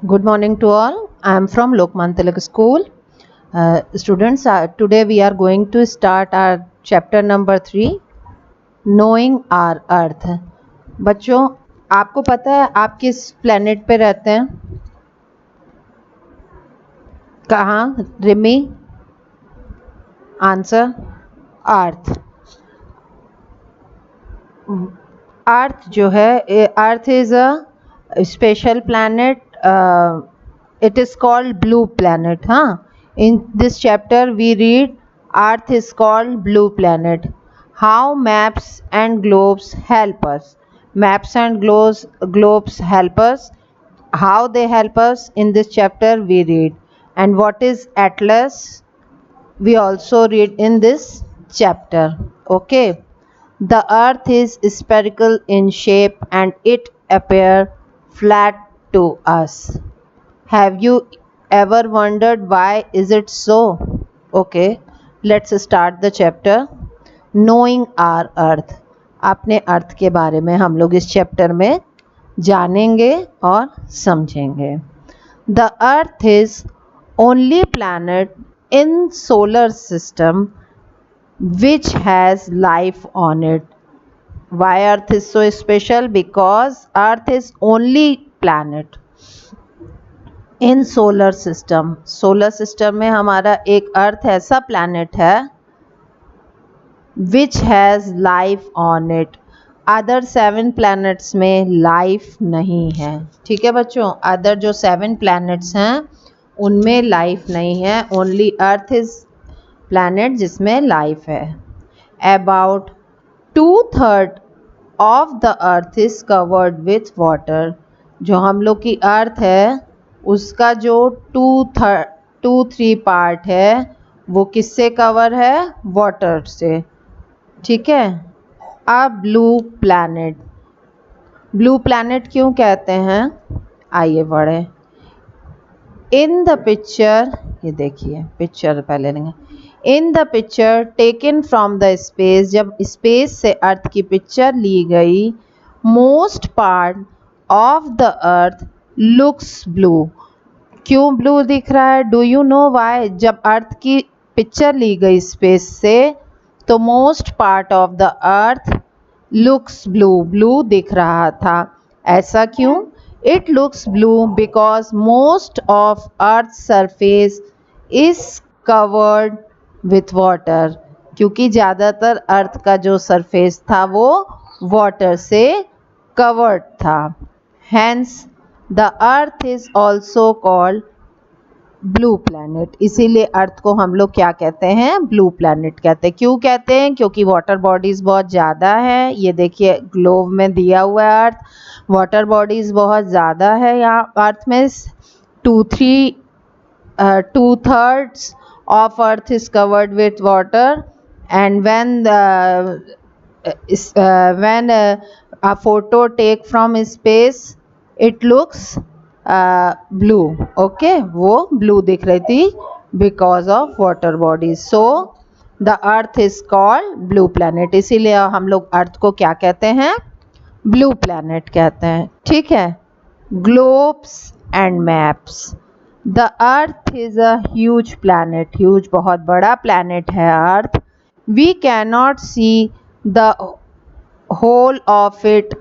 Good morning to all. I am from Lokman Tilak School. Students, today we are going to start our chapter number 3, Knowing our Earth. बच्चों, आपको पता है आप किस planet पे रहते हैं? कहाँ? रिमी? आंसर? अर्थ. अर्थ जो है, अर्थ is a special planet. It is called blue planet. In this chapter we read Earth is called blue planet. How maps and globes help us. Maps and globes help us. How they help us in this chapter we read. And what is atlas? We also read in this chapter. Okay. The earth is spherical in shape and it appears flat to us. Have you ever wondered why is it so? Okay, let's start the chapter. Knowing our earth. अपने अर्थ के बारे में हम लोग इस chapter में जानेंगे और समझेंगे. The earth is only planet in solar system which has life on it. Why earth is so special? Because earth is only planet in solar system. Solar system में हमारा एक अर्थ ऐसा प्लैनेट है which has life on it. Other 7 planets में life नहीं है. ठीक है बच्चों, अदर जो 7 प्लैनेट्स हैं उनमें लाइफ नहीं है. ओनली अर्थ इज प्लैनेट जिसमें लाइफ है. About 2/3 of the earth is covered with water. जो हम लोग की अर्थ है उसका जो 2/3 पार्ट है वो किससे कवर है? वाटर से. ठीक है. अ ब्लू प्लैनेट. ब्लू प्लैनेट क्यों कहते हैं? आइए बढ़े. इन द पिक्चर, ये देखिए पिक्चर पहले लेंगे. In the picture taken from the space. जब स्पेस से अर्थ की पिक्चर ली गई, most part of the earth looks blue. क्यों ब्लू दिख रहा है? Do you know why? जब अर्थ की पिक्चर ली गई स्पेस से तो most part of the earth looks blue. Blue दिख रहा था. ऐसा क्यों? It looks blue because most of earth surface is covered with water. क्योंकि ज़्यादातर अर्थ का जो सरफेस था वो वाटर से कवर्ड था. Hence the earth is also called blue planet. इसीलिए अर्थ को हम लोग क्या कहते हैं? ब्लू प्लैनेट कहते हैं. क्यों कहते हैं? क्योंकि वाटर बॉडीज़ बहुत ज़्यादा है. ये देखिए ग्लोब में दिया हुआ है अर्थ. वाटर बॉडीज़ बहुत ज़्यादा है यहाँ अर्थ में. 2/3 of earth is covered with water. And when a photo take from space it looks blue. Okay, वो ब्लू दिख रही थी because of water bodies. So the earth is called blue planet. इसीलिए हम लोग अर्थ को क्या कहते हैं? ब्लू प्लैनेट कहते हैं. ठीक है. Globes and maps. The earth is a huge planet. Huge बहुत बड़ा प्लैनेट है earth. We can not see the whole of it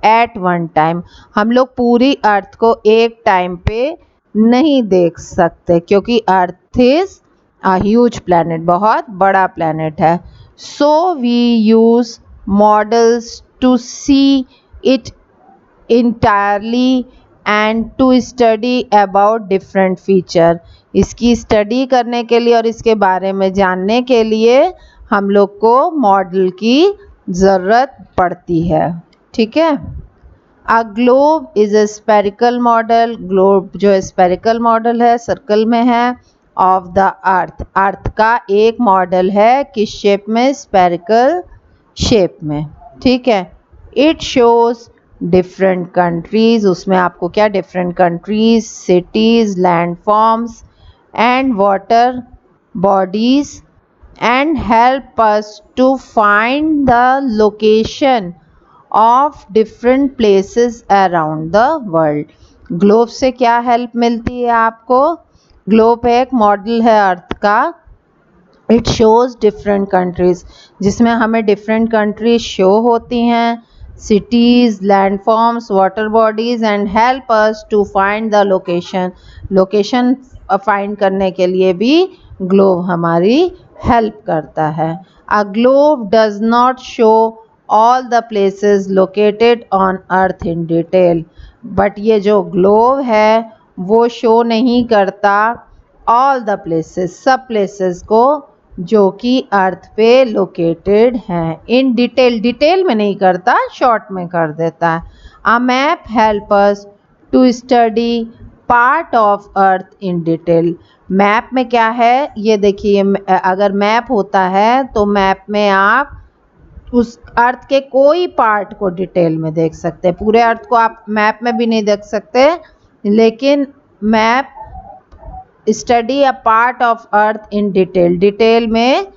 at one time. हम लोग पूरी अर्थ को एक टाइम पे नहीं देख सकते क्योंकि earth is a huge planet. बहुत बड़ा प्लैनेट है. So we use models to see it entirely and to study about different feature. इसकी स्टडी करने के लिए और इसके बारे में जानने के लिए हम लोग को मॉडल की ज़रूरत पड़ती है. ठीक है. A globe is a spherical model. Globe जो स्पेरिकल मॉडल है, सर्कल में है, ऑफ द अर्थ. अर्थ का एक मॉडल है किस शेप में? स्पेरिकल शेप में. ठीक है. It shows different countries. उसमें आपको क्या? Different countries, cities, landforms and water bodies and help us to find the location of different places around the world. Globe से क्या हेल्प मिलती है आपको? ग्लोब एक मॉडल है अर्थ का। इट शोज़ डिफरेंट कंट्रीज़, जिसमें हमें डिफरेंट कंट्रीज शो होती हैं, cities, landforms, water bodies, and help us to find the location. Location find करने के लिए भी ग्लोब हमारी हेल्प करता है। A globe does not show all the places located on earth in detail, but ये जो ग्लोब है वो शो नहीं करता ऑल द प्लेसेस, सब प्लेसेस को जो कि अर्थ पे लोकेटेड हैं, इन डिटेल। डिटेल में नहीं करता, शॉर्ट में कर देता है। A map help us to study part of earth in detail. Map में क्या है ये देखिए, अगर मैप होता है तो मैप में आप उस अर्थ के कोई पार्ट को डिटेल में देख सकते हैं। पूरे अर्थ को आप मैप में भी नहीं देख सकते, लेकिन map study a part of earth in detail, detail में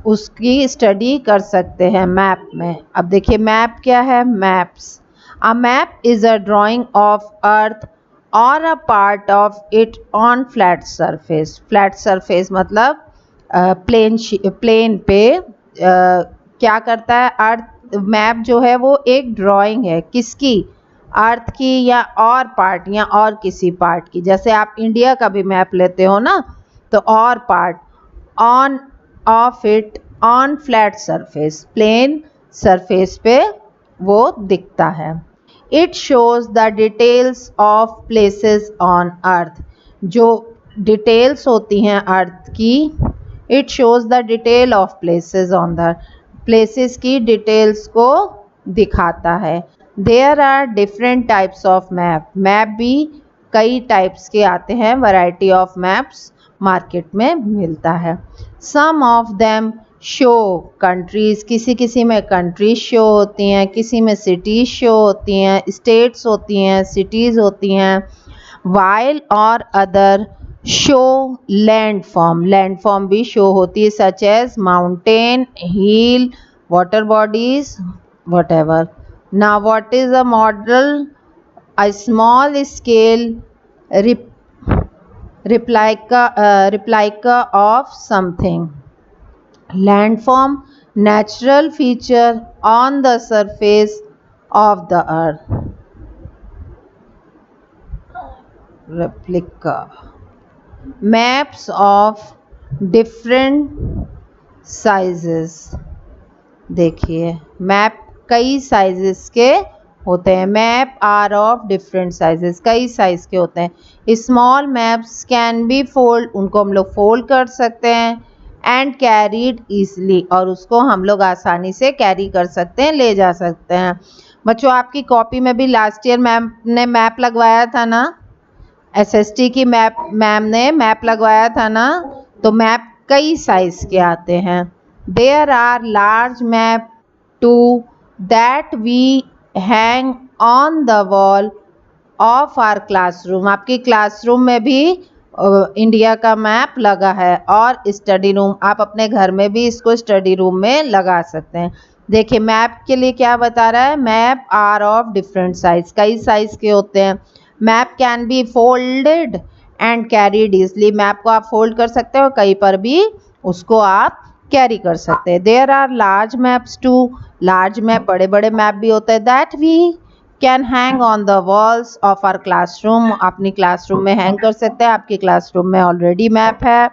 उसकी स्टडी कर सकते हैं मैप में। अब देखिए मैप क्या है? Maps, a map is a drawing of earth or a part of it on flat surface. Flat surface मतलब प्लेन पे क्या करता है अर्थ? मैप जो है वो एक ड्राइंग है, किसकी? अर्थ की, या और पार्ट, या और किसी पार्ट की। जैसे आप इंडिया का भी मैप लेते हो ना, तो और part on of it on flat surface, plane surface पे वो दिखता है। It shows the details of places on earth, जो डिटेल्स होती हैं अर्थ की। It shows the detail of places on the, places की डिटेल्स को दिखाता है। There are different types of map, map भी कई टाइप्स के आते हैं, वैरायटी ऑफ मैप्स मार्केट में मिलता है। सम ऑफ देम शो कंट्रीज़, किसी किसी में कंट्रीज शो होती हैं, किसी में सिटीज़ शो होती हैं, स्टेट्स होती हैं, सिटीज़ होती हैं। वाइल और अदर शो लैंडफॉर्म, लैंडफॉर्म भी शो होती है, such as mountain, hill, water bodies, whatever. Now what is a model? A small scale replica of something. Landform, natural feature on the surface of the earth. Replica. Maps of different sizes. देखिए map कई sizes के होते हैं। Map are of different sizes, कई size के होते हैं। Small maps can be fold, उनको हम लोग फोल्ड कर सकते हैं। एंड कैरीड ईजली, और उसको हम लोग आसानी से कैरी कर सकते हैं, ले जा सकते हैं। बच्चों आपकी कॉपी में भी लास्ट ईयर मैम ने मैप लगवाया था ना, एसएसटी की मैम ने मैप लगवाया था ना, तो मैप कई साइज के आते हैं। There are large map too that we hang on the wall of our classroom. आपकी क्लासरूम में भी इंडिया का मैप लगा है, और स्टडी रूम, आप अपने घर में भी इसको स्टडी रूम में लगा सकते हैं। देखिए मैप के लिए क्या बता रहा है? Map are of different size, कई साइज के होते हैं। Map can be folded and carried easily, map को आप फोल्ड कर सकते हो, कहीं पर भी उसको आप कैरी कर सकते हैं। There are large maps too, large map, बड़े बड़े मैप भी होते हैं, that we can hang on the walls of our classroom, अपनी क्लासरूम में हैंग कर सकते हैं। आपकी क्लासरूम में ऑलरेडी मैप है।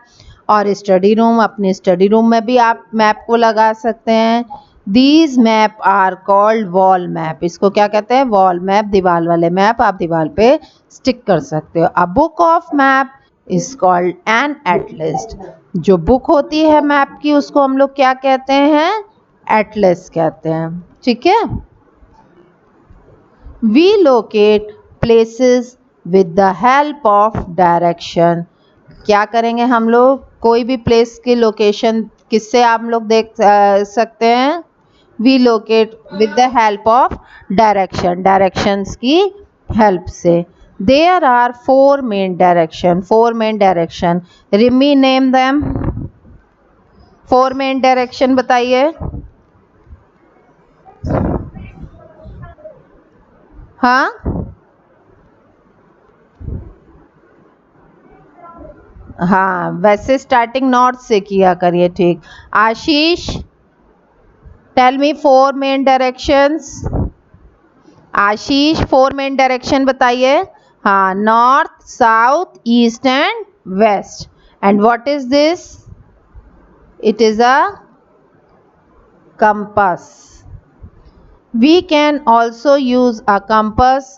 और स्टडी रूम, अपनी स्टडी रूम में भी आप मैप को लगा सकते हैं। These map are called wall map, इसको क्या कहते हैं? वॉल मैप, दीवार वाले मैप आप दीवार पे स्टिक कर सकते हो। A book of map is called an Atlas, जो बुक होती है मैप की उसको हम लोग क्या कहते हैं? एटलस कहते हैं। ठीक है। We locate places with the help of direction. क्या करेंगे हम लोग? कोई भी प्लेस की लोकेशन किससे हम लोग देख सकते हैं? We locate with the help of direction, directions की हेल्प से। There are four main direction, four main direction, Rimi name them. Four main direction बताइए। हाँ, हाँ, वैसे स्टार्टिंग नॉर्थ से किया करिए। ठीक। Ashish, tell me 4 main directions. Ashish 4 main direction बताइए। हाँ, north, south, east and west. And what is this? It is a compass. We can also use a compass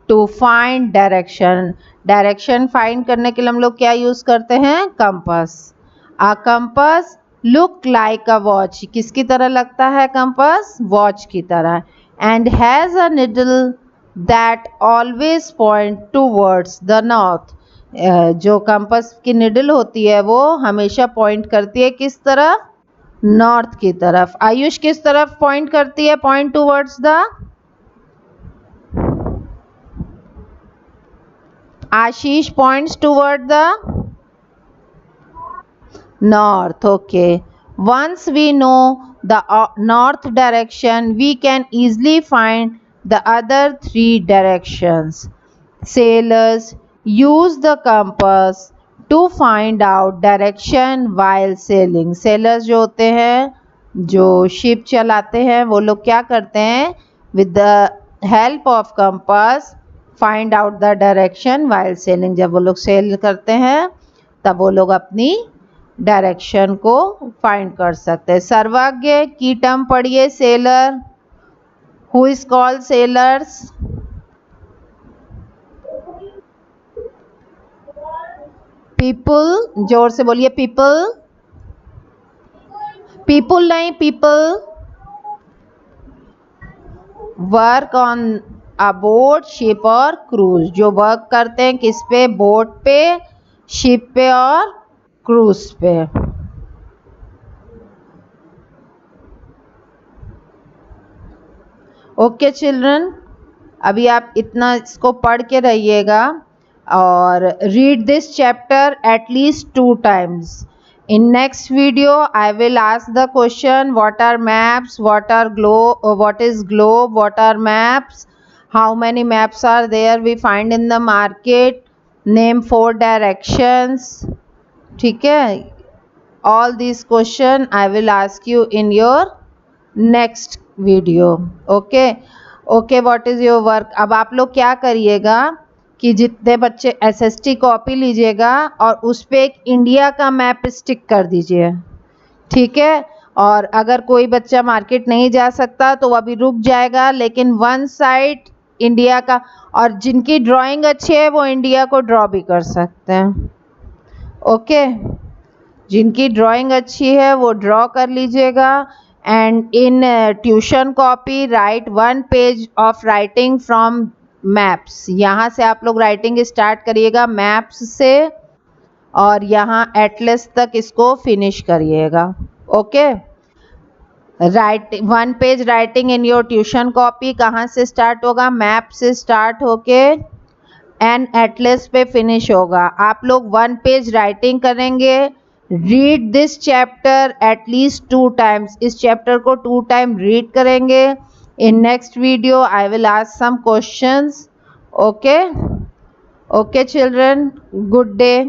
to find direction. Direction find करने के लिए हम लोग क्या यूज करते हैं? Compass. A compass look like a watch. किसकी तरह लगता है कंपास? वॉच की तरह। And has a needle that always point towards the north. जो कंपास की निडल होती है वो हमेशा पॉइंट करती है किस तरफ? नॉर्थ की तरफ। आयुष किस तरफ पॉइंट करती है? Point towards the. Ashish points toward the north. Okay, once we know the north direction, we can easily find the other 3 directions. Sailors use the compass to find out direction while sailing. sailors जो होते हैं, जो ship चलाते हैं, वो लोग क्या करते हैं? with the help of compass find out the direction while sailing. जब वो लोग सेल करते हैं तब वो लोग अपनी डायरेक्शन को फाइंड कर सकते हैं। सर्वज्ञ की टर्म पढ़िए। Seller, who is called sellers? People, जोर से बोलिए। पीपल, पीपल नहीं, people work on a boat, ship और क्रूज। जो वर्क करते हैं किस पे? बोट पे, शिप पे और क्रूज पे। ओके चिल्ड्रन, अभी आप इतना इसको पढ़ के रहिएगा और read this chapter at least 2 times. In next video I will ask the question, what are maps, what are globe, what is globe, what are maps, how many maps are there we find in the market, name 4 directions. ठीक है, all these question I will ask you in your next video. Okay, what is your work? अब आप लोग क्या करिएगा कि जितने बच्चे एसएसटी कॉपी लीजिएगा और उस पर एक इंडिया का मैप स्टिक कर दीजिए। ठीक है, और अगर कोई बच्चा मार्केट नहीं जा सकता तो वो अभी रुक जाएगा, लेकिन 1 साइड इंडिया का, और जिनकी ड्राइंग अच्छी है वो इंडिया को ड्रॉ भी कर सकते हैं। ओके, जिनकी ड्राइंग अच्छी है वो ड्रॉ कर लीजिएगा। And in tuition copy right 1 page of writing from maps. यहाँ से आप लोग राइटिंग स्टार्ट करिएगा मैप्स से, और यहाँ एटलस तक इसको फिनिश करिएगा। Okay, right 1 page writing in your tuition copy कहाँ से स्टार्ट होगा? मैप से स्टार्ट होके एंड एटलस पे फिनिश होगा। आप लोग 1 पेज राइटिंग करेंगे। Read this chapter at least 2 times. इस चैप्टर को 2 टाइम रीड करेंगे। In next video I will ask some questions. Okay children, good day.